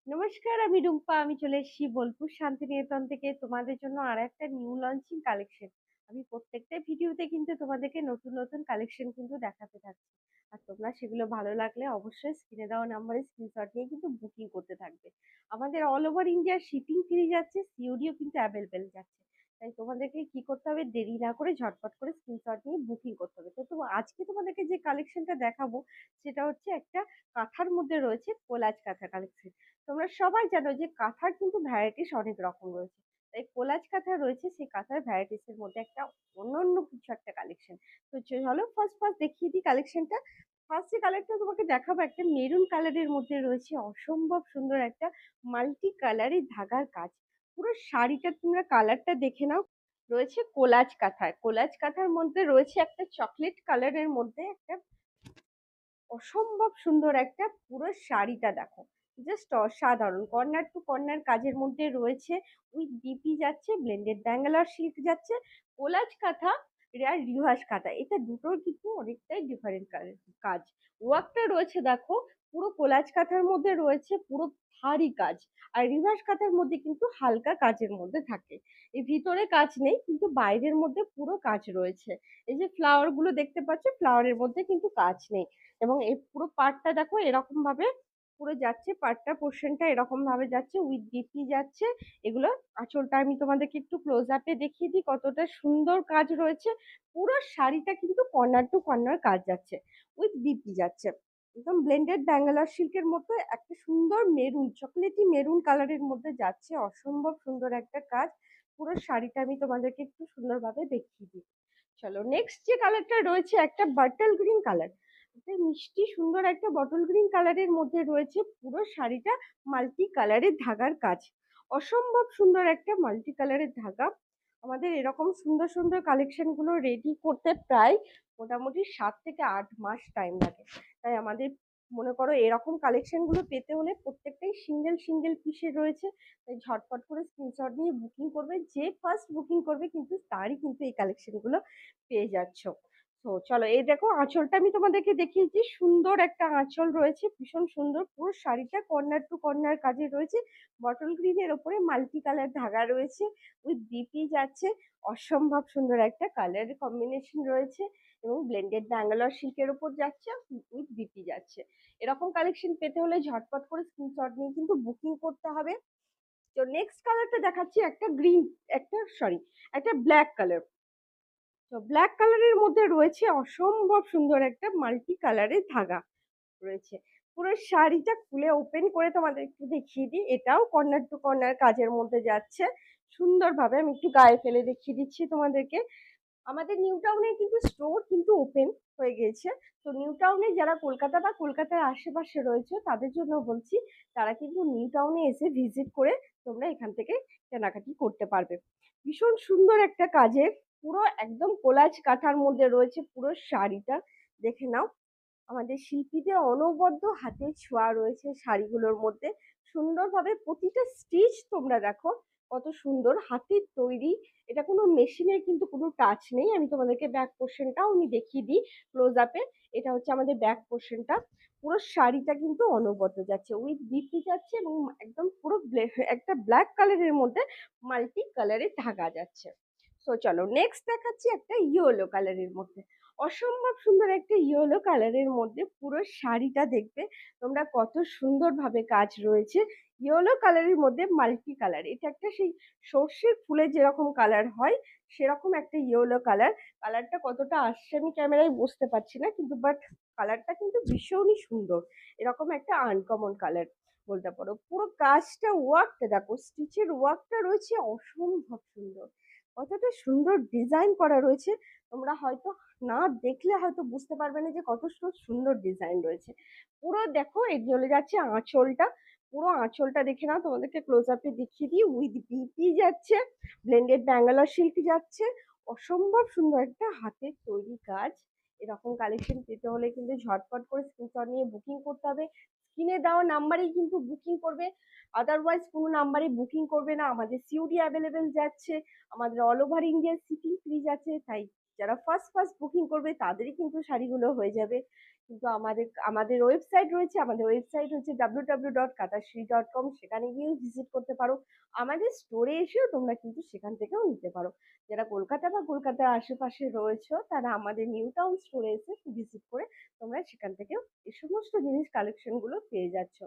নমস্কার, আমি রুম্পা। আমি চলে এসেছি বোলপুর শান্তিনিকেতন থেকে তোমাদের জন্য আরেকটা নিউ লঞ্চিং কালেকশন। আমি প্রত্যেকটা ভিডিওতে কিন্তু তোমাদেরকে নতুন নতুন কালেকশন কিন্তু দেখাতে থাকছি। আর তোমরা সেগুলো ভালো লাগলে অবশ্যই স্ক্রিনে দেওয়া নাম্বারে স্ক্রিনশট নিয়ে কিন্তু বুকিং করতে থাকবে। আমাদের all over India shipping free যাচ্ছে, সিওডিও কিন্তু অ্যাভেলেবেল যাচ্ছে। তাই তোমাদেরকে কি করতে হবে, দেরি না করে ঝটপট করে স্ক্রিনশট নিয়ে বুকিং করতে হবে। তো আজকে তোমাদেরকে যে কালেকশনটা দেখাবো সেটা হচ্ছে একটা কাঁথার মধ্যে রয়েছে কোলাজ কাঁথা কালেকশন। তোমরা সবাই জানো যে কাঁথার কিন্তু ভ্যারাইটিস অনেক রকম রয়েছে। তাই কোলাজ কাঁথা রয়েছে, সেই কাঁথার ভ্যারাইটিস এর মধ্যে একটা অনন্য কিছু একটা কালেকশন। তো চলো ফার্স্ট ফার্স্ট দেখিয়ে দিই কালেকশনটা। ফার্স্ট যে কালারটা তোমাকে দেখাবো, একটা মেরুন কালারের মধ্যে রয়েছে অসম্ভব সুন্দর একটা মাল্টি কালারের ধাগার কাজ। পুরো শাড়িটা তোমরা কালারটা দেখে নাও। রয়েছে কোলাজ কাঁথায়, কোলাজ কাঁথার মধ্যে রয়েছে একটা চকলেট কালারের মধ্যে একটা অসম্ভব সুন্দর একটা পুরো শাড়িটা দেখো, জাস্ট অসাধারণ। কর্নার টু কর্নার কাজের মধ্যে রয়েছে, উইথ বিপি যাচ্ছে, ব্লেন্ডেড ব্যাঙ্গালোর সিল্ক যাচ্ছে, কোলাজ কাঁথা আর রিভার্স কাঁথা, এটা দুটোর কিন্তু অনেকটাই ডিফারেন্ট কাজ। ওয়ার্কটা রয়েছে দেখো, পুরো কোলাজ কাঁথার মধ্যে রয়েছে পুরো ভারী কাজ, আর রিভার্স কাঁথার মধ্যে কিন্তু হালকা কাজের মধ্যে থাকে। এই ভিতরে কাজ নেই, কিন্তু বাইরের মধ্যে পুরো কাজ রয়েছে। এই যে ফ্লাওয়ার গুলো দেখতে পাচ্ছ, ফ্লাওয়ারের মধ্যে কিন্তু কাজ নেই। এবং এই পুরো পার্টটা দেখো এরকম ভাবে পুরো যাচ্ছে, পার্টটা পোর্শনটা এরকম ভাবে যাচ্ছে, উইথ ডিপি যাচ্ছে। এগুলো আঁচলটা আমি তোমাদেরকে একটু ক্লোজ আপে দেখিয়ে দিই কতটা সুন্দর কাজ রয়েছে। পুরো শাড়িটা কিন্তু কর্নার টু কর্নার কাজ যাচ্ছে, উইথ ডিপি যাচ্ছে। একদম ব্লেন্ডেড ব্যাঙ্গালোর সিল্কের মতো একটা সুন্দর মেরুন, চকলেটি মেরুন কালারের মধ্যে যাচ্ছে, অসম্ভব সুন্দর একটা কাজ। পুরো শাড়িটা আমি তোমাদেরকে একটু সুন্দরভাবে দেখিয়ে দিই। চলো নেক্সট যে কালারটা রয়েছে, একটা বাটল গ্রিন কালার। একটা মিষ্টি সুন্দর একটা বটল গ্রিন কালারের মধ্যে রয়েছে পুরো শাড়িটা মাল্টি কালারের ধাগার কাজ। অসম্ভব সুন্দর একটা মাল্টি কালারের ধাগা। আমাদের এরকম সুন্দর সুন্দর কালেকশন গুলো রেডি করতে প্রায় মোটামুটি 7 থেকে 8 মাস টাইম লাগে। তাই আমাদের মনে করো এরকম কালেকশন গুলো পেতে হলে প্রত্যেকটাই সিঙ্গেল সিঙ্গেল পিসে রয়েছে। তাই ঝটপট করে স্ক্রিনশট নিয়ে বুকিং করবে, যে ফার্স্ট বুকিং করবে কিন্তু তারই কিন্তু এই কালেকশন গুলো পেয়ে যাচ্ছ। তো চলো এই দেখো আঁচলটা আমি তোমাদেরকে দেখিয়েছি, সুন্দর একটা আঁচল রয়েছে, ভীষণ সুন্দর। পুরো শাড়িটা কর্নার টু কর্নার কাজে রয়েছে, বটল গ্রিনের ওপরে মাল্টি কালার ধাগা রয়েছে, উইথ ডিপি যাচ্ছে। অসম্ভব সুন্দর একটা কালার কম্বিনেশন রয়েছে, এবং ব্লেন্ডেড ব্যাঙ্গালোর সিল্কের উপর যাচ্ছে, উইথ ডিপি যাচ্ছে। এরকম কালেকশন পেতে হলে ঝটপট করে স্ক্রিনশট নিয়ে কিন্তু বুকিং করতে হবে। তো নেক্সট কালারটা দেখাচ্ছি, একটা গ্রিন, একটা ব্ল্যাক কালার। তো ব্ল্যাক কালারের মধ্যে রয়েছে অসম্ভব সুন্দর একটা মাল্টি কালারের ধাগা রয়েছে। পুরো শাড়িটা খুলে ওপেন করে তোমাদের একটু দেখিয়ে দিই, এটাও কর্নার টু কর্নার কাজের মধ্যে যাচ্ছে সুন্দরভাবে। আমি একটু গায়ে ফেলে দেখিয়ে দিচ্ছি তোমাদেরকে। আমাদের নিউ টাউনে কিন্তু স্টোর কিন্তু ওপেন হয়ে গেছে। তো নিউ টাউনে যারা কলকাতা বা কলকাতার আশেপাশে রয়েছে তাদের জন্য বলছি, তারা কিন্তু নিউ টাউনে এসে ভিজিট করে তোমরা এখান থেকে কেনাকাটি করতে পারবে। ভীষণ সুন্দর একটা কাজের, পুরো একদম কোলাজ কাঁথার মধ্যে রয়েছে পুরো শাড়িটা, দেখে নাও। আমাদের শিল্পীদের অনবদ্য হাতের ছোঁয়া রয়েছে শাড়িগুলোর মধ্যে। সুন্দরভাবে প্রতিটা স্টিচ তোমরা দেখো কত সুন্দর হাতের তৈরি। এটা কোনো মেশিনের কিন্তু কোনো টাচ নেই। আমি তোমাদেরকে ব্যাক পোর্শনটাও আমি দেখিয়ে দিই ক্লোজ আপে। এটা হচ্ছে আমাদের ব্যাক পোর্শনটা। পুরো শাড়িটা কিন্তু অনবদ্য যাচ্ছে, উইথ বিপি যাচ্ছে, এবং একদম পুরো একটা ব্ল্যাক কালারের মধ্যে মাল্টি কালারের ধাগা যাচ্ছে। তো চলো নেক্সট দেখাচ্ছি একটা ইয়েলো কালারের মধ্যে। অসম্ভব সুন্দর একটা ইয়েলো কালারের মধ্যে পুরো শাড়িটা দেখবে তোমরা কত সুন্দরভাবে কাজ রয়েছে। ইয়েলো কালারের মধ্যে মাল্টি কালার, এটা একটা সেই সর্ষের ফুলে যেরকম কালার হয় সেরকম একটা ইয়েলো কালার। কালারটা কতটা আসছে আমি ক্যামেরায় বুঝতে পারছি না, কিন্তু বাট কালারটা কিন্তু ভীষণই সুন্দর। এরকম একটা আনকমন কালার বলতে পারো। পুরো কাজটা ওয়ার্কটা দেখো, স্টিচের ওয়ার্কটা রয়েছে অসম্ভব সুন্দর। কতটা সুন্দর ডিজাইন করা রয়েছে, তোমরা হয়তো না দেখলে হয়তো বুঝতে পারবে না যে কত সুন্দর ডিজাইন রয়েছে। পুরো দেখো এই চলে যাচ্ছে আঁচলটা, পুরো আঁচলটা দেখে নাও, তোমাদেরকে ক্লোজ আপে দেখিয়ে দিই। উইথ বিপি যাচ্ছে, ব্লেন্ডেড ব্যাঙ্গালোর সিল্ক যাচ্ছে। অসম্ভব সুন্দর একটা হাতের তৈরি কাজ। এরকম কালেকশন পেতে হলে কিন্তু ঝটপট করে স্ক্রিনশট নিয়ে বুকিং করতে হবে। স্ক্রিনে দেওয়া নাম্বারেই কিন্তু বুকিং করবে, আদারওয়াইজ কোনো নাম্বারে বুকিং করবে না। আমাদের সিওডি অ্যাভেলেবেল যাচ্ছে, আমাদের all over India shipping free যাচ্ছে। তাই যারা ফার্স্ট ফার্স্ট বুকিং করবে তাদেরই কিন্তু শাড়িগুলো হয়ে যাবে। কিন্তু আমাদের ওয়েবসাইট রয়েছে। আমাদের ওয়েবসাইট হচ্ছে www.katashree.com, সেখানে গিয়েও ভিজিট করতে পারো। আমাদের স্টোরে এসেও তোমরা কিন্তু সেখান থেকেও নিতে পারো। যারা কলকাতা বা কলকাতার আশেপাশে রয়েছো তারা আমাদের নিউ টাউন স্টোরে এসে ভিজিট করে তোমরা সেখান থেকেও এই সমস্ত জিনিস কালেকশন গুলো পেয়ে যাচ্ছ।